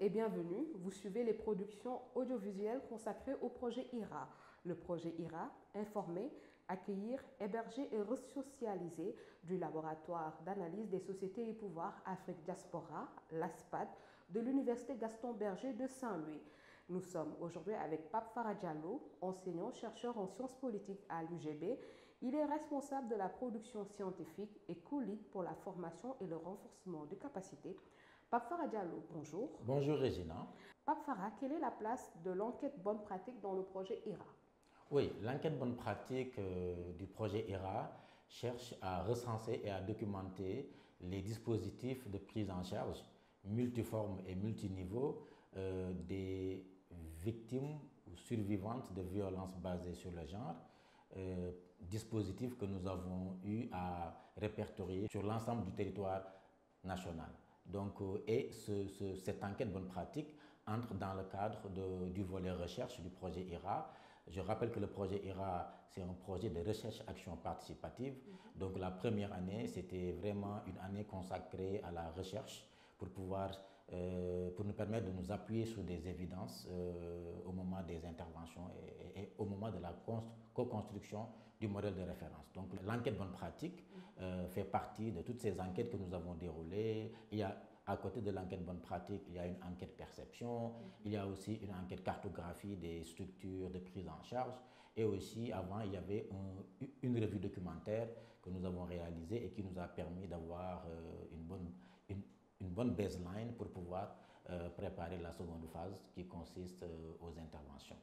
et bienvenue. Vous suivez les productions audiovisuelles consacrées au projet IRA. Le projet IRA, informer, accueillir, héberger et resocialiser du laboratoire d'analyse des sociétés et pouvoirs Afrique Diaspora, l'ASPAD, de l'Université Gaston Berger de Saint-Louis. Nous sommes aujourd'hui avec Pape Farah Diallo, enseignant-chercheur en sciences politiques à l'UGB. Il est responsable de la production scientifique et co-lead pour la formation et le renforcement des capacités. Pape Farah Diallo, bonjour. Bonjour Régina. Pape Farah, quelle est la place de l'enquête bonne pratique dans le projet IRA? Oui, l'enquête bonne pratique du projet IRA cherche à recenser et à documenter les dispositifs de prise en charge multiformes et multiniveaux des victimes ou survivantes de violences basées sur le genre, dispositifs que nous avons eu à répertorier sur l'ensemble du territoire national. Donc, cette enquête bonne pratique entre dans le cadre du volet recherche du projet IRA. Je rappelle que le projet IRA, c'est un projet de recherche-action participative. Donc la première année, c'était vraiment une année consacrée à la recherche pour nous permettre de nous appuyer sur des évidences au moment des interventions et au moment de la co-construction du modèle de référence. Donc l'enquête bonne pratique fait partie de toutes ces enquêtes que nous avons déroulées. À côté de l'enquête bonne pratique, il y a une enquête perception, il y a aussi une enquête cartographie des structures de prise en charge, et aussi avant il y avait une revue documentaire que nous avons réalisée et qui nous a permis d'avoir une bonne baseline pour pouvoir préparer la seconde phase qui consiste aux interventions.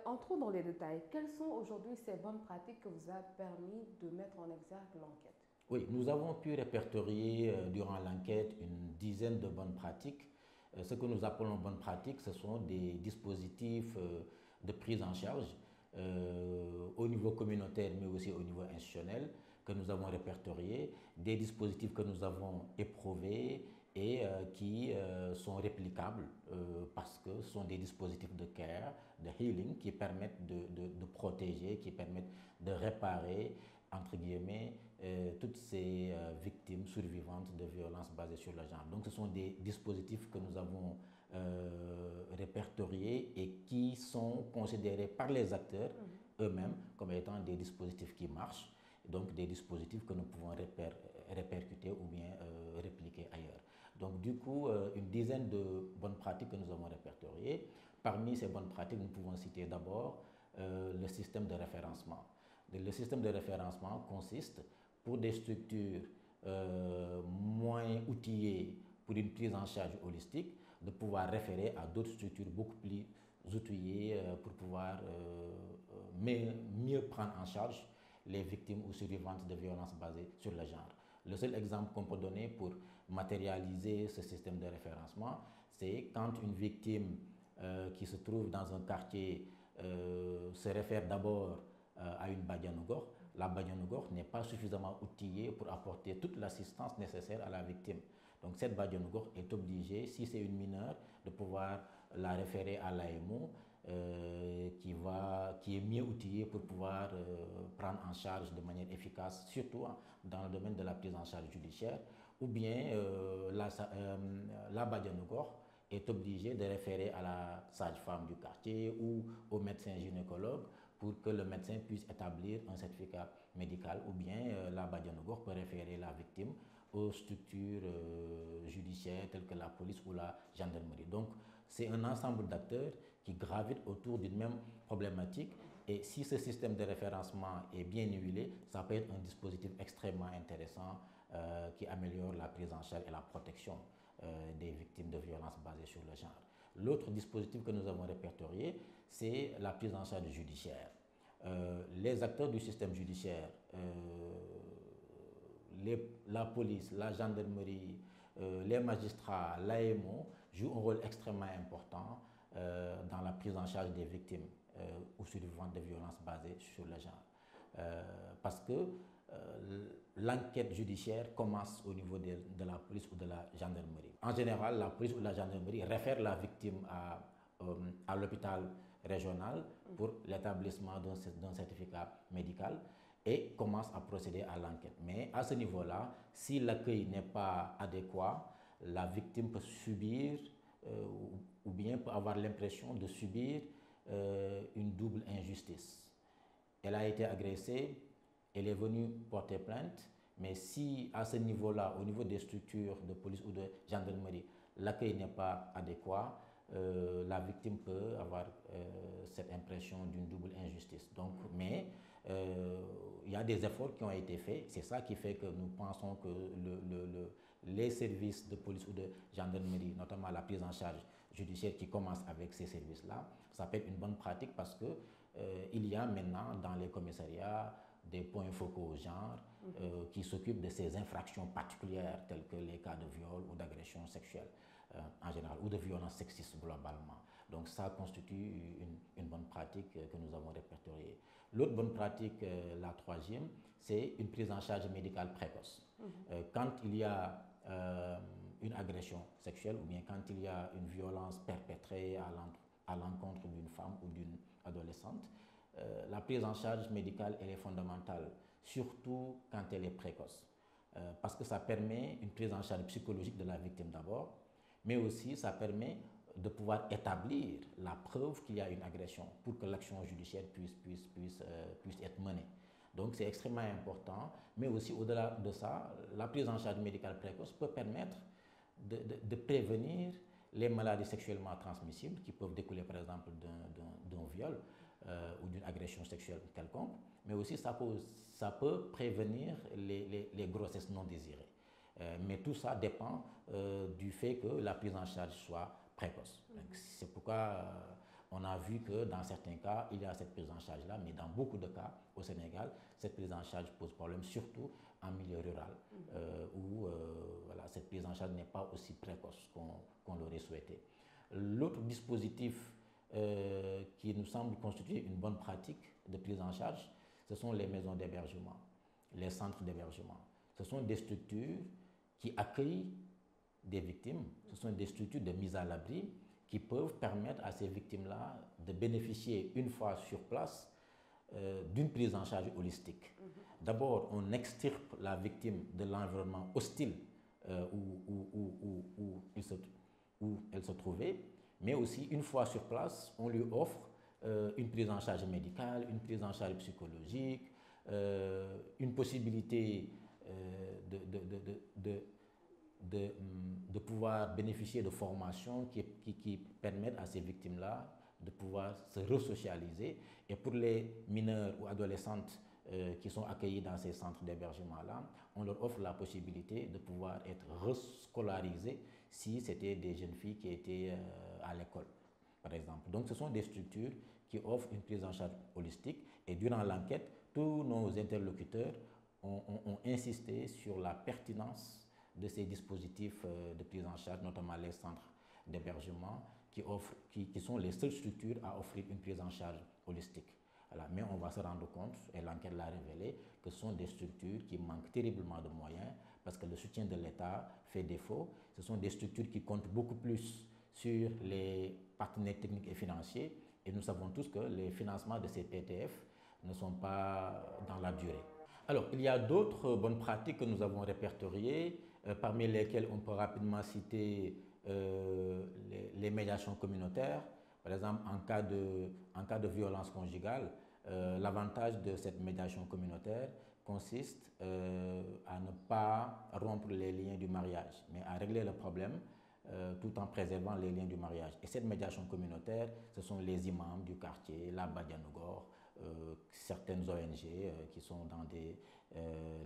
Entrons dans les détails. Quelles sont aujourd'hui ces bonnes pratiques que vous a permis de mettre en exergue l'enquête? Oui, nous avons pu répertorier durant l'enquête une dizaine de bonnes pratiques. Ce que nous appelons bonnes pratiques, ce sont des dispositifs de prise en charge au niveau communautaire mais aussi au niveau institutionnel que nous avons répertoriés, des dispositifs que nous avons éprouvés et qui sont réplicables parce que ce sont des dispositifs de care, de healing qui permettent de protéger, qui permettent de réparer entre guillemets, toutes ces victimes survivantes de violences basées sur le genre. Donc ce sont des dispositifs que nous avons répertoriés et qui sont considérés par les acteurs eux-mêmes comme étant des dispositifs qui marchent, donc des dispositifs que nous pouvons répercuter ou bien répliquer ailleurs. Donc du coup, une dizaine de bonnes pratiques que nous avons répertoriées. Parmi ces bonnes pratiques, nous pouvons citer d'abord le système de référencement. Le système de référencement consiste pour des structures moins outillées pour une prise en charge holistique de pouvoir référer à d'autres structures beaucoup plus outillées pour pouvoir mieux prendre en charge les victimes ou survivantes de violences basées sur le genre. Le seul exemple qu'on peut donner pour matérialiser ce système de référencement, c'est quand une victime qui se trouve dans un quartier se réfère d'abord à une Badianougor. La Badianougor n'est pas suffisamment outillée pour apporter toute l'assistance nécessaire à la victime. Donc cette Badianougor est obligée, si c'est une mineure, de pouvoir la référer à l'AMO qui est mieux outillée pour pouvoir prendre en charge de manière efficace, surtout dans le domaine de la prise en charge judiciaire, ou bien la Badianougor est obligé de référer à la sage-femme du quartier ou au médecin gynécologue pour que le médecin puisse établir un certificat médical, ou bien la Badianougor peut référer la victime aux structures judiciaires telles que la police ou la gendarmerie. Donc c'est un ensemble d'acteurs qui gravitent autour d'une même problématique, et si ce système de référencement est bien huilé, ça peut être un dispositif extrêmement intéressant qui améliore la prise en charge et la protection des victimes de violences basées sur le genre. L'autre dispositif que nous avons répertorié, c'est la prise en charge judiciaire. Les acteurs du système judiciaire, la police, la gendarmerie, les magistrats, l'AMO jouent un rôle extrêmement important dans la prise en charge des victimes ou survivantes de violences basées sur le genre. Parce que l'enquête judiciaire commence au niveau de la police ou de la gendarmerie. En général, la police ou la gendarmerie réfère la victime à l'hôpital régional pour l'établissement d'un certificat médical et commence à procéder à l'enquête. Mais à ce niveau-là, si l'accueil n'est pas adéquat, la victime peut subir ou bien peut avoir l'impression de subir une double injustice. Elle a été agressée, elle est venue porter plainte, mais si à ce niveau-là, au niveau des structures de police ou de gendarmerie, l'accueil n'est pas adéquat, la victime peut avoir cette impression d'une double injustice. Donc, mais il y a des efforts qui ont été faits. C'est ça qui fait que nous pensons que les services de police ou de gendarmerie, notamment la prise en charge judiciaire qui commence avec ces services-là, ça peut être une bonne pratique parce que il y a maintenant dans les commissariats des points focaux au genre qui s'occupent de ces infractions particulières telles que les cas de viol ou d'agression sexuelle en général ou de violence sexiste globalement. Donc ça constitue une bonne pratique que nous avons répertoriée. L'autre bonne pratique, la troisième, c'est une prise en charge médicale précoce. Quand il y a une agression sexuelle ou bien quand il y a une violence perpétrée à l'encontre d'une femme ou d'une adolescente, la prise en charge médicale elle est fondamentale, surtout quand elle est précoce, parce que ça permet une prise en charge psychologique de la victime d'abord, mais aussi ça permet de pouvoir établir la preuve qu'il y a une agression pour que l'action judiciaire puisse être menée. Donc c'est extrêmement important, mais aussi au-delà de ça, la prise en charge médicale précoce peut permettre de prévenir les maladies sexuellement transmissibles qui peuvent découler par exemple d'un viol ou d'une agression sexuelle quelconque, mais aussi ça peut prévenir les grossesses non désirées. Mais tout ça dépend du fait que la prise en charge soit précoce. C'est pourquoi on a vu que dans certains cas, il y a cette prise en charge-là, mais dans beaucoup de cas au Sénégal, cette prise en charge pose problème, surtout en milieu rural, où voilà, cette prise en charge n'est pas aussi précoce qu'on l'aurait souhaité. L'autre dispositif qui nous semble constituer une bonne pratique de prise en charge, ce sont les maisons d'hébergement, les centres d'hébergement. Ce sont des structures qui accueillent des victimes, ce sont des structures de mise à l'abri qui peuvent permettre à ces victimes-là de bénéficier une fois sur place d'une prise en charge holistique. D'abord, on extirpe la victime de l'environnement hostile où elle se trouvait, mais aussi une fois sur place, on lui offre une prise en charge médicale, une prise en charge psychologique, une possibilité de pouvoir bénéficier de formations qui permettent à ces victimes-là de pouvoir se resocialiser. Et pour les mineurs ou adolescentes qui sont accueillis dans ces centres d'hébergement-là, on leur offre la possibilité de pouvoir être rescolarisés si c'était des jeunes filles qui étaient à l'école, par exemple. Donc ce sont des structures qui offrent une prise en charge holistique et durant l'enquête, tous nos interlocuteurs ont insisté sur la pertinence de ces dispositifs de prise en charge, notamment les centres d'hébergement qui sont les seules structures à offrir une prise en charge holistique. Voilà. Mais on va se rendre compte, et l'enquête l'a révélé, que ce sont des structures qui manquent terriblement de moyens parce que le soutien de l'État fait défaut. Ce sont des structures qui comptent beaucoup plus sur les partenaires techniques et financiers et nous savons tous que les financements de ces PTF ne sont pas dans la durée. Alors, il y a d'autres bonnes pratiques que nous avons répertoriées, parmi lesquelles on peut rapidement citer les médiations communautaires. Par exemple, en cas de violence conjugale, l'avantage de cette médiation communautaire consiste à ne pas rompre les liens du mariage, mais à régler le problème tout en préservant les liens du mariage. Et cette médiation communautaire, ce sont les imams du quartier, la Badianougor, certaines ONG qui sont dans des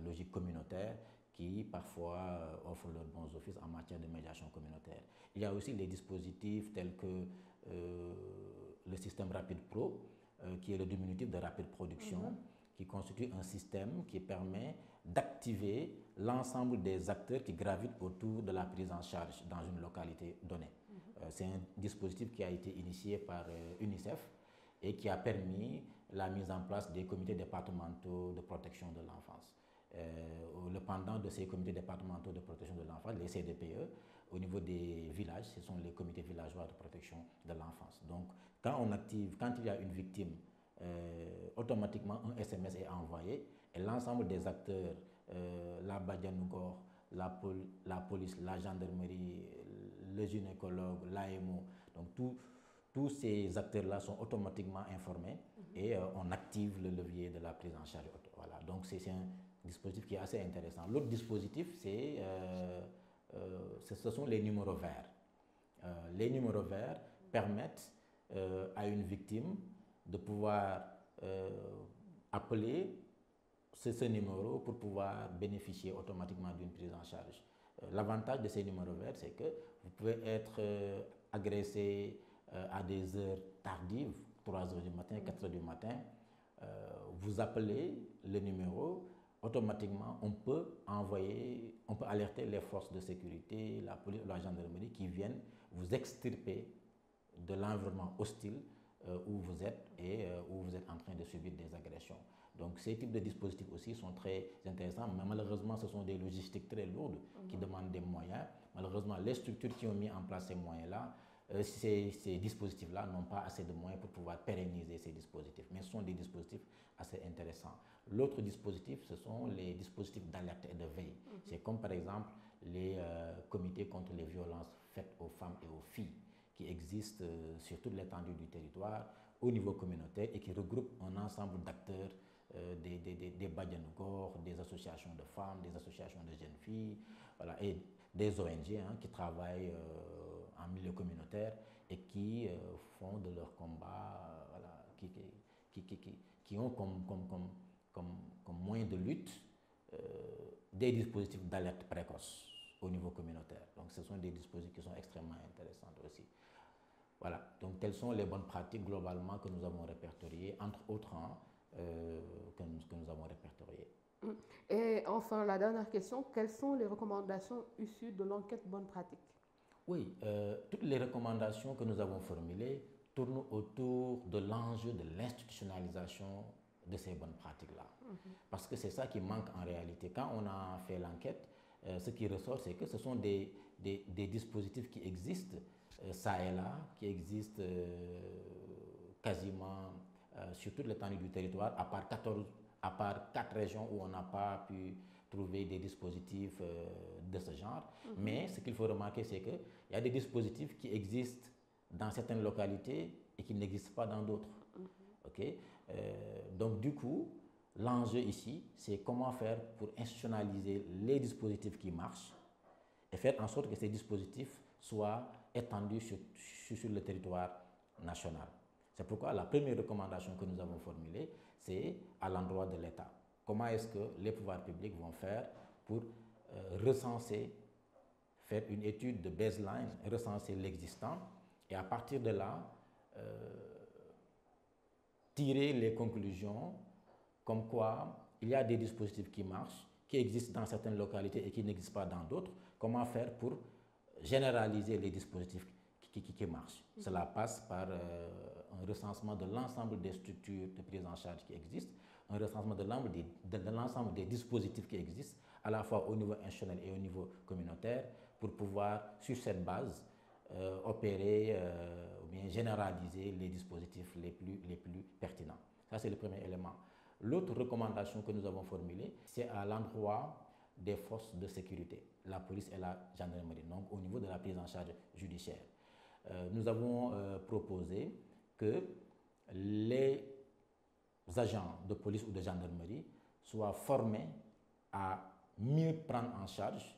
logiques communautaires qui parfois offrent leurs bons offices en matière de médiation communautaire. Il y a aussi les dispositifs tels que le système Rapid Pro, qui est le diminutif de Rapid Production, qui constitue un système qui permet d'activer l'ensemble des acteurs qui gravitent autour de la prise en charge dans une localité donnée. C'est un dispositif qui a été initié par UNICEF et qui a permis la mise en place des comités départementaux de protection de l'enfance. Le pendant de ces comités départementaux de protection de l'enfance, les CDPE, au niveau des villages, ce sont les comités villageois de protection de l'enfance. Donc, quand il y a une victime, automatiquement un SMS est envoyé et l'ensemble des acteurs, la Badianougor, la police, la gendarmerie, le gynécologue, l'AMO. Donc tous ces acteurs-là sont automatiquement informés et on active le levier de la prise en charge. Voilà. Donc c'est un dispositif qui est assez intéressant. L'autre dispositif, ce sont les numéros verts. Les numéros verts permettent à une victime de pouvoir appeler ce numéro pour pouvoir bénéficier automatiquement d'une prise en charge. L'avantage de ces numéros verts, c'est que vous pouvez être agressé à des heures tardives, 3 heures du matin, 4 heures du matin. Vous appelez le numéro, automatiquement on peut alerter les forces de sécurité, la police ou la gendarmerie qui viennent vous extirper de l'environnement hostile où vous êtes et où vous êtes en train de subir des agressions. Donc ces types de dispositifs aussi sont très intéressants, mais malheureusement ce sont des logistiques très lourdes qui demandent des moyens. Malheureusement, les structures qui ont mis en place ces moyens-là, ces dispositifs-là n'ont pas assez de moyens pour pouvoir pérenniser ces dispositifs, mais ce sont des dispositifs assez intéressants. L'autre dispositif, ce sont les dispositifs d'alerte et de veille. C'est comme par exemple les comités contre les violences faites aux femmes et aux filles qui existent sur toute l'étendue du territoire au niveau communautaire et qui regroupent un ensemble d'acteurs, des Badianougor, des associations de femmes, des associations de jeunes filles, voilà, et des ONG qui travaillent en milieu communautaire et qui font de leur combat, voilà, qui ont comme moyen de lutte des dispositifs d'alerte précoce au niveau communautaire. Donc ce sont des dispositifs qui sont extrêmement intéressants aussi. Voilà, donc telles sont les bonnes pratiques globalement que nous avons répertoriées, entre autres que nous avons répertoriées. Et enfin, la dernière question, quelles sont les recommandations issues de l'enquête bonnes pratiques? Oui, toutes les recommandations que nous avons formulées tournent autour de l'enjeu de l'institutionnalisation de ces bonnes pratiques-là. Parce que c'est ça qui manque en réalité. Quand on a fait l'enquête, ce qui ressort, c'est que ce sont des dispositifs qui existent, ça et là, qui existent quasiment sur toute l'étendue du territoire, à part 4 régions où on n'a pas pu trouver des dispositifs de ce genre. Mais ce qu'il faut remarquer, c'est qu'il y a des dispositifs qui existent dans certaines localités et qui n'existent pas dans d'autres. Okay? Donc du coup, l'enjeu ici, c'est comment faire pour institutionnaliser les dispositifs qui marchent et faire en sorte que ces dispositifs soient étendus sur le territoire national. C'est pourquoi la première recommandation que nous avons formulée, c'est à l'endroit de l'État. Comment est-ce que les pouvoirs publics vont faire pour recenser, faire une étude de baseline, recenser l'existant et à partir de là, tirer les conclusions comme quoi il y a des dispositifs qui marchent, qui existent dans certaines localités et qui n'existent pas dans d'autres. Comment faire pour généraliser les dispositifs qui marchent. Cela passe par un recensement de l'ensemble des structures de prise en charge qui existent, un recensement de l'ensemble des dispositifs qui existent, à la fois au niveau institutionnel et au niveau communautaire, pour pouvoir, sur cette base, opérer ou bien généraliser les dispositifs les plus pertinents. Ça, c'est le premier élément. L'autre recommandation que nous avons formulée, c'est à l'endroit des forces de sécurité, la police et la gendarmerie, donc au niveau de la prise en charge judiciaire. Nous avons proposé que les agents de police ou de gendarmerie soient formés à mieux prendre en charge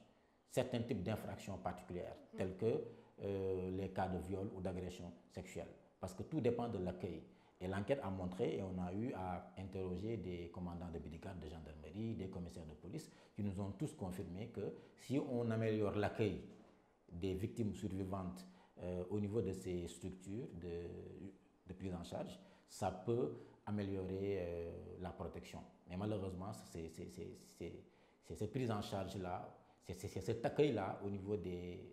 certains types d'infractions particulières, tels que les cas de viol ou d'agression sexuelle, parce que tout dépend de l'accueil. Et l'enquête a montré, et on a eu à interroger des commandants de brigade de gendarmerie, des commissaires de police, qui nous ont tous confirmé que si on améliore l'accueil des victimes survivantes au niveau de ces structures de prise en charge, ça peut améliorer la protection. Mais malheureusement, c'est cette prise en charge-là, c'est cet accueil-là au niveau des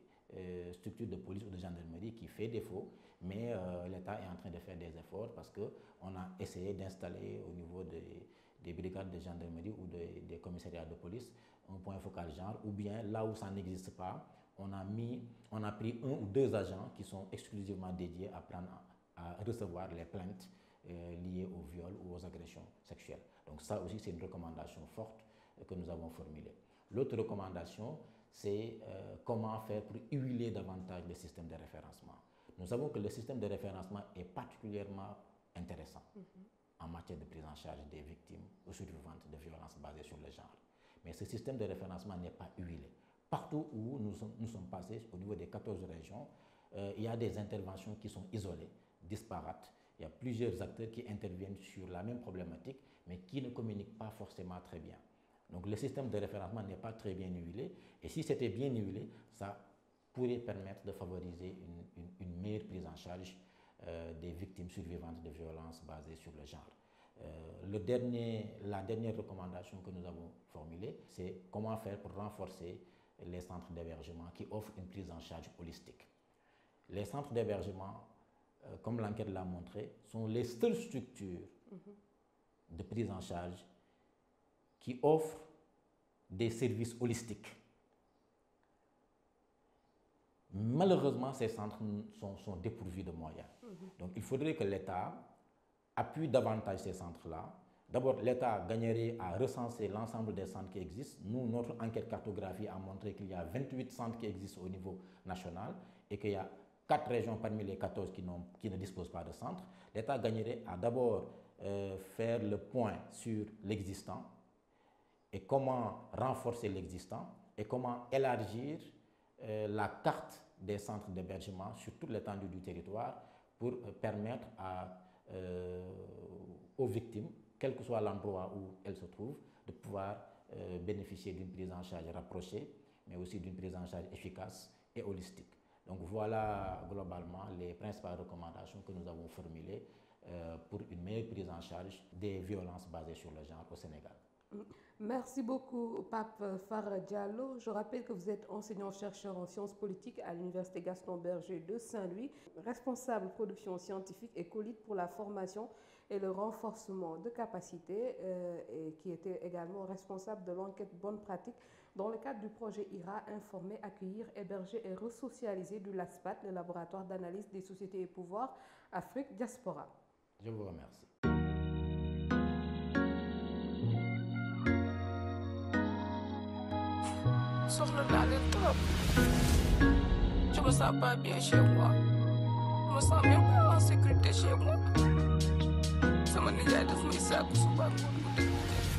structures de police ou de gendarmerie qui fait défaut, mais l'État est en train de faire des efforts parce qu'on a essayé d'installer au niveau des brigades de gendarmerie ou des commissariats de police un point focal genre, ou bien là où ça n'existe pas, on a pris 1 ou 2 agents qui sont exclusivement dédiés à recevoir les plaintes liées au viol ou aux agressions sexuelles. Donc ça aussi, c'est une recommandation forte que nous avons formulée. L'autre recommandation, c'est comment faire pour huiler davantage le système de référencement. Nous savons que le système de référencement est particulièrement intéressant en matière de prise en charge des victimes ou survivantes de violences basées sur le genre. Mais ce système de référencement n'est pas huilé. Partout où nous sommes passés, au niveau des 14 régions, il y a des interventions qui sont isolées, disparates. Il y a plusieurs acteurs qui interviennent sur la même problématique, mais qui ne communiquent pas forcément très bien. Donc le système de référencement n'est pas très bien huilé, et si c'était bien huilé, ça pourrait permettre de favoriser une meilleure prise en charge des victimes survivantes de violences basées sur le genre. La dernière recommandation que nous avons formulée, c'est comment faire pour renforcer les centres d'hébergement qui offrent une prise en charge holistique. Les centres d'hébergement, comme l'enquête l'a montré, sont les seules structures de prise en charge qui offrent des services holistiques. Malheureusement, ces centres sont dépourvus de moyens. Donc, il faudrait que l'État appuie davantage ces centres-là. D'abord, l'État gagnerait à recenser l'ensemble des centres qui existent. Nous, notre enquête cartographie a montré qu'il y a 28 centres qui existent au niveau national et qu'il y a 4 régions parmi les 14 qui ne disposent pas de centres. L'État gagnerait à d'abord faire le point sur l'existant et comment renforcer l'existant et comment élargir la carte des centres d'hébergement sur toute l'étendue du territoire pour permettre aux victimes, quel que soit l'endroit où elles se trouvent, de pouvoir bénéficier d'une prise en charge rapprochée, mais aussi d'une prise en charge efficace et holistique. Donc voilà globalement les principales recommandations que nous avons formulées pour une meilleure prise en charge des violences basées sur le genre au Sénégal. Merci beaucoup, Pape Fara Diallo. Je rappelle que vous êtes enseignant-chercheur en sciences politiques à l'Université Gaston Berger de Saint-Louis, responsable production scientifique et colite pour la formation et le renforcement de capacités, et qui était également responsable de l'enquête bonne pratique dans le cadre du projet IRA, informer, accueillir, héberger et resocialiser du LASPAT, le laboratoire d'analyse des sociétés et pouvoirs Afrique Diaspora. Je vous remercie. Soxla naa leen trop. Je me sens pas bien chez moi. Je me sens même pas en sécurité chez moi. Sama nijaay daf may sàkku suba ngoon mu déglu